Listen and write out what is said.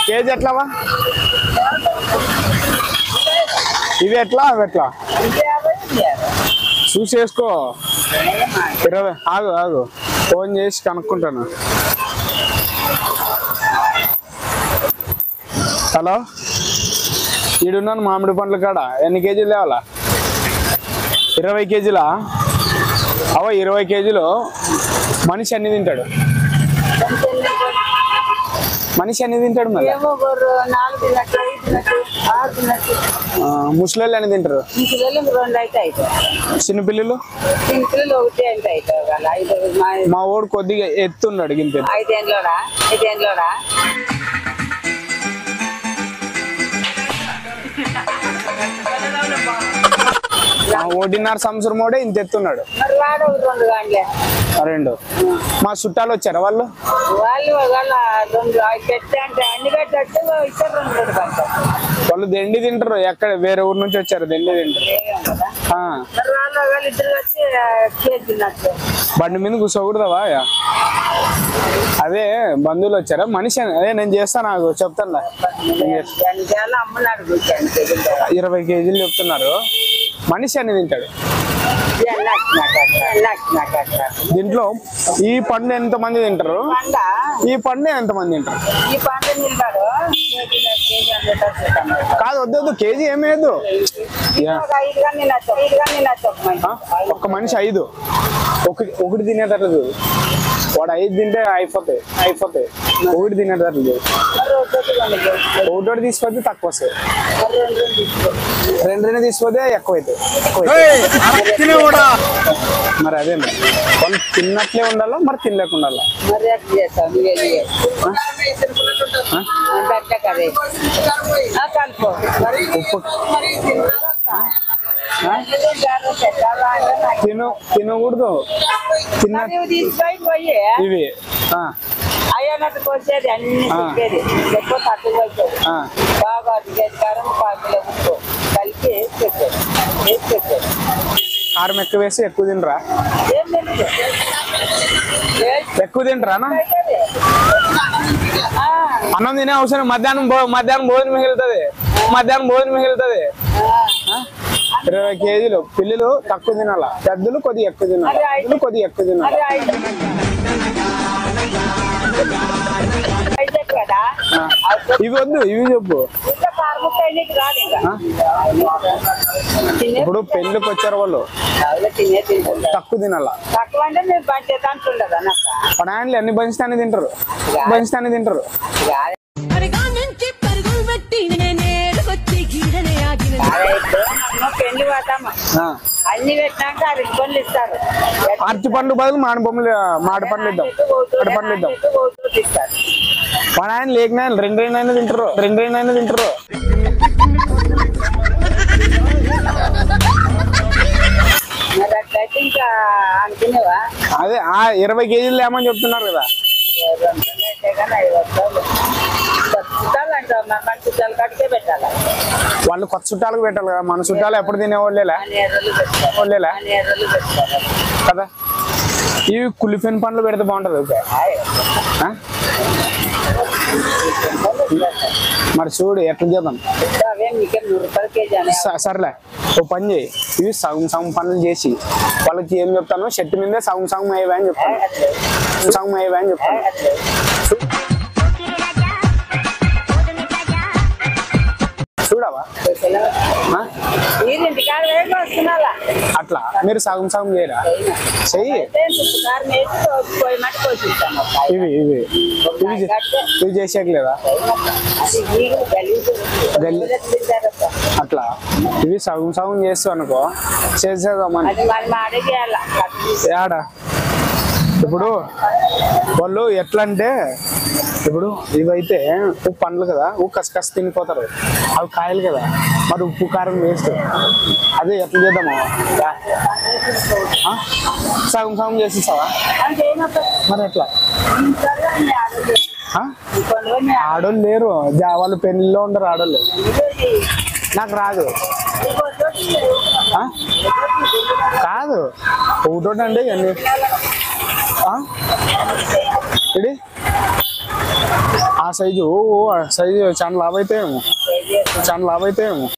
KG ఎట్లావా? ఇవి ఎట్లా అవి ఎట్లా చూసి వేసుకో. 20. ఆగు ఆగు, ఫోన్ చేసి కనుక్కుంటాను. హలో, ఈడున్నాను మామిడి పండ్ల కాడ. ఎన్ని కేజీలు తేవాలా? 20 కేజీలా? అవ 20 కేజీలు. మనిషి అన్ని తింటాడు? మనిషి అన్ని తింటాడు మళ్ళీ? ముసలి అన్ని తింటారు? చిన్నపిల్లలు? మా ఓడు కొద్దిగా ఎత్తున్నాడు గింత. 5 ఏళ్ళోడా? ఒకటిన్నర సంవత్సరం మోడే ఇంత ఎత్తున్నాడు. 2. మా చుట్టాలు వచ్చారా వాళ్ళు? వాళ్ళు దెండి తింటారు. ఎక్కడ వేరే ఊరు నుంచి వచ్చారు, దెండి తింటారు. బండి మీద కూర్చోకూడదవా? అదే బంధువులు వచ్చారా? మనిషి అదే నేను చేస్తాను, నాకు చెప్తాను. 20 కేజీలు చెప్తున్నారు. మనిషి అన్ని తింటాడు. దీంట్లో ఈ పండు ఎంత మంది తింటారు? ఈ పండు ఎంత మంది తింటారు? కాదు, వద్దు, కేజీ ఏమి లేదు. ఒక్క మనిషి 5 ఒకటి తినేటట్టు. వాడు 5 తింటే అయిపోతాయి. 1 తినేటట్లు. ఒకటి తీసుకొస్తే తక్కువ వస్తాయి. 2 తీసుకొస్తే ఎక్కువ అవుతాయి. మరి అదే వాళ్ళు తిన్నట్లే ఉండాలా, మరి తినలేకుండా ఉండాలా? తినకూడదు. ఇవి అయ్యన్నట్టు కోసేది అన్ని చెప్పేది. ఎక్కువ తట్టు కోసేది బాగా కారం ఉప్పు కలిపి చెప్పేది. కారం ఎక్కువ వేసి ఎక్కువ తినరా? ఎక్కువ తింటారా? అన్నం తినే అవసరం. మధ్యాహ్నం భోజనం మిగులుతుంది. 20 కేజీలు. పిల్లలు తక్కువ తినాల, పెద్దలు కొద్దిగా ఎక్కువ తినాలి. ఇవి వద్దు, ఇవి చెప్పు. ఇప్పుడు పెళ్లికి వచ్చారు వాళ్ళు, తక్కువ తినాలా? పడాయలు అన్ని బంచితానే తింటారు. పెళ్లి పోతామా అన్ని పెట్టినాక 2 పండ్లు ఇస్తారు. అరటి పండ్లు బదులు మాడి పండ్లు ఇద్దాం. పడాయలు లేకనాయలు 2 తింటారు. అట్లయితే ఇంకా అనుకునేవా? అదే 20 కేజీలు ఏమని చెప్తున్నారు కదా. వాళ్ళు కొత్త చుట్టాలకు పెట్టాలి కదా. మన చుట్టాలు ఎప్పుడు తినేవాళ్ళేలా కదా. ఇవి కులిఫెన్ పండ్లు పెడితే బాగుంటది. మరి చూడు ఎట్లా చేద్దాం. సర్లే, ఓ పని చేయి. ఇవి సగం పనులు చేసి వాళ్ళకి ఏం చెప్తాను, చెట్టు మీదే సగం అయ్యవా అని చెప్తాను. చూడవా? అట్లా మీరు సగం చేయరా? చెయ్యి. ఇవి చేసేయట్లేదా? అట్లా ఇవి సగం చేస్తావు అనుకో, చేసేదామని. ఏడా ఇప్పుడు వాళ్ళు ఎట్లా అంటే, ఇప్పుడు ఇవైతే ఉప్పు పండ్లు కదా, కసి తినిపోతారు. అవి కాయలు కదా, మరి ఉప్పు కారం వేస్ట్. అదే ఎట్లా చేద్దాము? సగం చేసేస్తావా? మరి ఎట్లా? ఆడోళ్ళు లేరు, వాళ్ళు పెళ్లిలో ఉండరు ఆడోళ్ళు. నాకు రాదు. కాదు, ఒకటోటి అంటే ఇవన్నీ ఇది సైజు చాలా లాభ అయితే ఏమో చాలా లాభ అయితే ఏమో